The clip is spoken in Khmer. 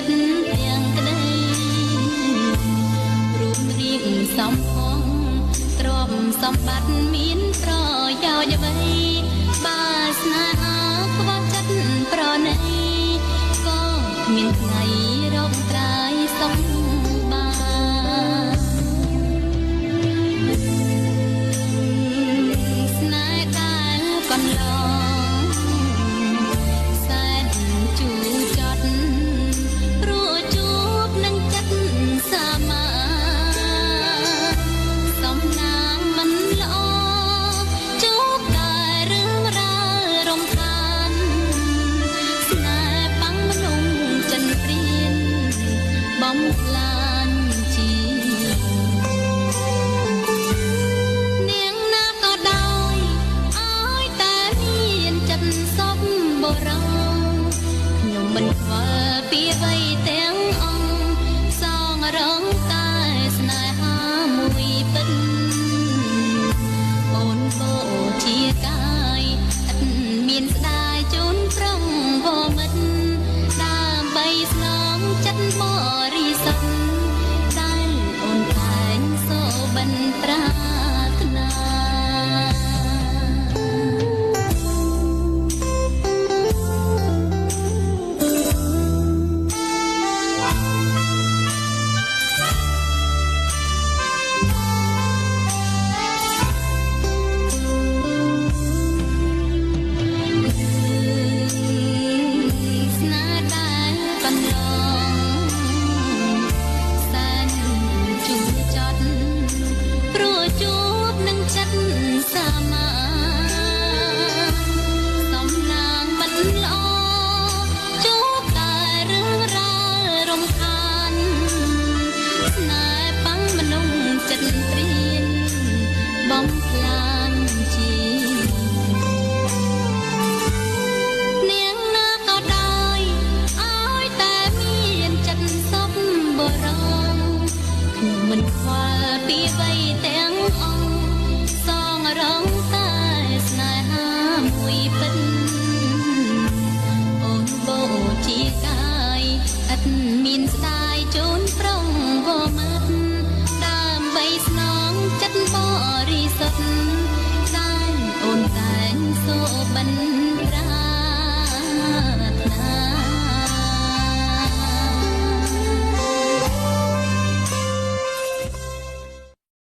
ទាំងក្តីរួមរៀងសំផងទ្រព្យសម្បត្តិមានប្រយោជន៍អ្វីបើស្នេហាខ្វះចិត្តប្រណីក៏គ្មានថ្ងៃរកត្រាយសុខបានស្នេហ៍កាលកន្លងសែនជូរចត់ព្រោះជួបនឹងចិត្តសាមាសំណាងមិនល្អជួបតែរឿងរ៉ាវរំខានស្នេហ៍បាំងមនុស្សចិនព្រានបំផ្លា